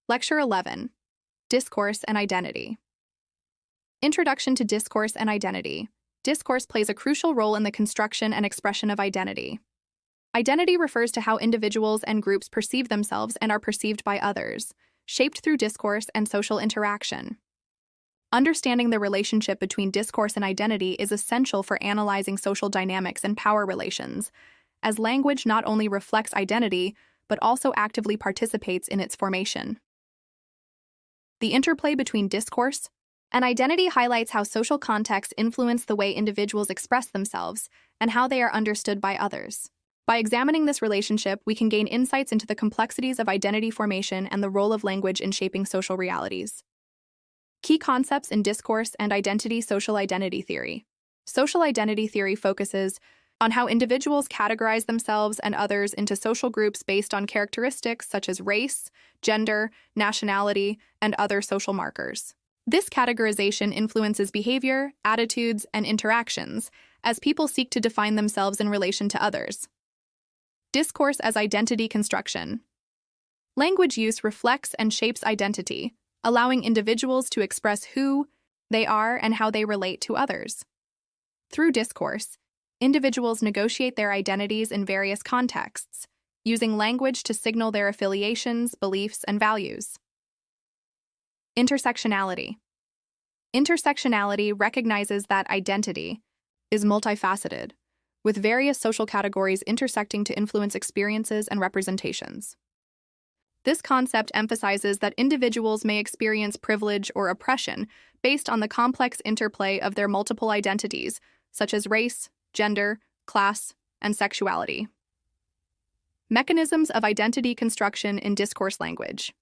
Lecture 11, Discourse and Identity. Introduction to Discourse and Identity. Discourse plays a crucial role in the construction and expression of identity. Identity refers to how individuals and groups perceive themselves and are perceived by others, shaped through discourse and social interaction. Understanding the relationship between discourse and identity is essential for analyzing social dynamics and power relations, as language not only reflects identity, but also actively participates in its formation. The interplay between discourse and identity highlights how social contexts influence the way individuals express themselves and how they are understood by others. By examining this relationship, we can gain insights into the complexities of identity formation and the role of language in shaping social realities. Key concepts in discourse and identity. Social identity theory. Social identity theory focuses on how individuals categorize themselves and others into social groups based on characteristics such as race, gender, nationality, and other social markers. This categorization influences behavior, attitudes, and interactions as people seek to define themselves in relation to others. Discourse as identity construction. Language use reflects and shapes identity, allowing individuals to express who they are and how they relate to others. Through discourse, individuals negotiate their identities in various contexts, using language to signal their affiliations, beliefs, and values. Intersectionality. Intersectionality recognizes that identity is multifaceted, with various social categories intersecting to influence experiences and representations. This concept emphasizes that individuals may experience privilege or oppression based on the complex interplay of their multiple identities, such as race, gender, class, and sexuality. Mechanisms of identity construction in discourse language.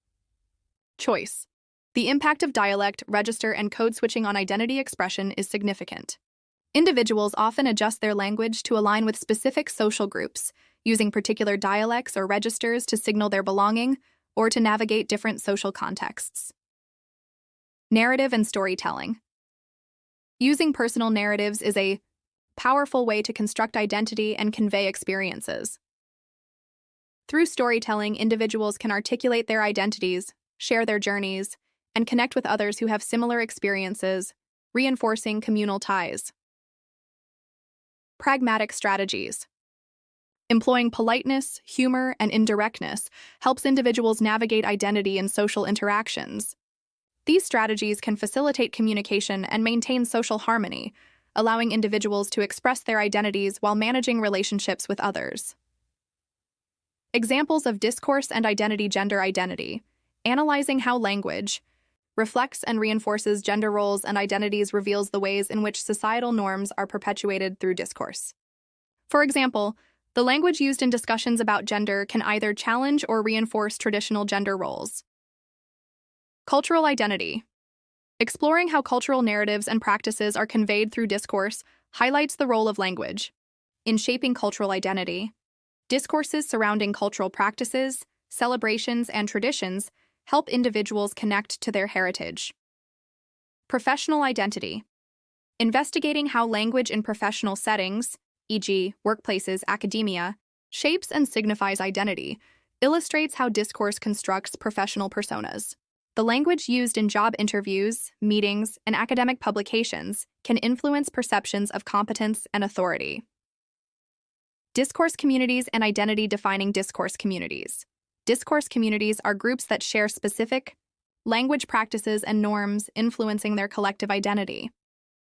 Choice. The impact of dialect, register, and code switching on identity expression is significant. Individuals often adjust their language to align with specific social groups, using particular dialects or registers to signal their belonging or to navigate different social contexts. Narrative and storytelling. Using personal narratives is a powerful way to construct identity and convey experiences. Through storytelling, individuals can articulate their identities, share their journeys, and connect with others who have similar experiences, reinforcing communal ties. Pragmatic strategies. Employing politeness, humor, and indirectness helps individuals navigate identity in social interactions. These strategies can facilitate communication and maintain social harmony, allowing individuals to express their identities while managing relationships with others. Examples of discourse and identity. Gender identity. Analyzing how language reflects and reinforces gender roles and identities reveals the ways in which societal norms are perpetuated through discourse. For example, the language used in discussions about gender can either challenge or reinforce traditional gender roles. Cultural identity. Exploring how cultural narratives and practices are conveyed through discourse highlights the role of language in shaping cultural identity. Discourses surrounding cultural practices, celebrations, and traditions help individuals connect to their heritage. Professional identity. Investigating how language in professional settings, e.g., workplaces, academia, shapes and signifies identity, illustrates how discourse constructs professional personas. The language used in job interviews, meetings, and academic publications can influence perceptions of competence and authority. Discourse communities and identity. Defining discourse communities. Discourse communities are groups that share specific language practices and norms influencing their collective identity.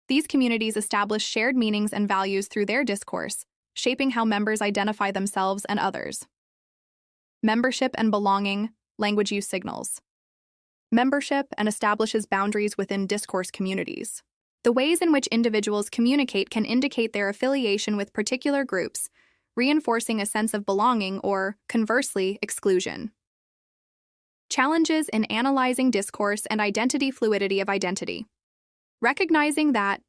These communities establish shared meanings and values through their discourse, shaping how members identify themselves and others. Membership and belonging. Language use signals membership and establishes boundaries within discourse communities. The ways in which individuals communicate can indicate their affiliation with particular groups, reinforcing a sense of belonging or, conversely, exclusion. Challenges in analyzing discourse and identity. Fluidity of identity. Recognizing that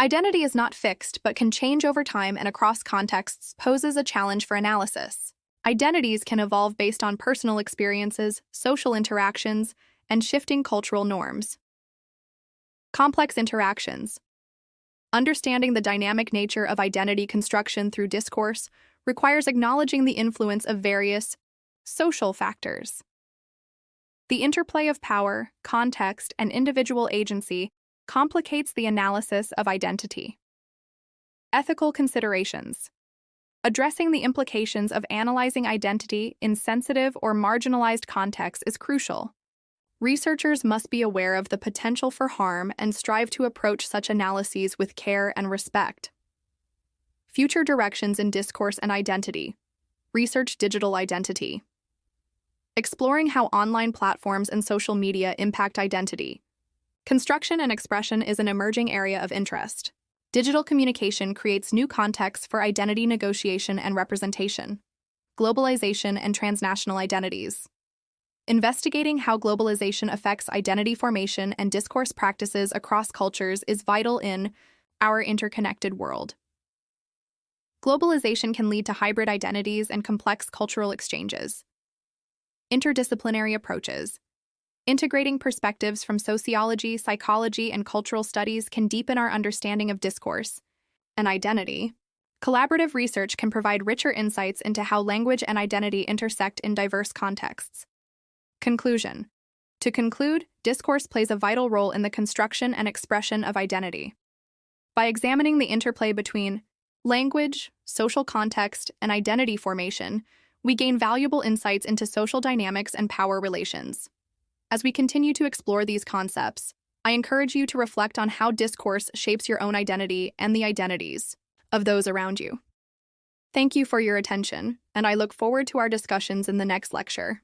identity is not fixed but can change over time and across contexts poses a challenge for analysis. Identities can evolve based on personal experiences, social interactions, and shifting cultural norms. Complex interactions. Understanding the dynamic nature of identity construction through discourse requires acknowledging the influence of various social factors. The interplay of power, context, and individual agency complicates the analysis of identity. Ethical considerations. Addressing the implications of analyzing identity in sensitive or marginalized contexts is crucial. Researchers must be aware of the potential for harm and strive to approach such analyses with care and respect. Future directions in discourse and identity. Research digital identity. Exploring how online platforms and social media impact identity. Construction and expression is an emerging area of interest. Digital communication creates new contexts for identity negotiation and representation. Globalization and transnational identities. Investigating how globalization affects identity formation and discourse practices across cultures is vital in our interconnected world. Globalization can lead to hybrid identities and complex cultural exchanges. Interdisciplinary approaches. Integrating perspectives from sociology, psychology, and cultural studies can deepen our understanding of discourse and identity. Collaborative research can provide richer insights into how language and identity intersect in diverse contexts. Conclusion. To conclude, discourse plays a vital role in the construction and expression of identity. By examining the interplay between language, social context, and identity formation, we gain valuable insights into social dynamics and power relations. As we continue to explore these concepts, I encourage you to reflect on how discourse shapes your own identity and the identities of those around you. Thank you for your attention, and I look forward to our discussions in the next lecture.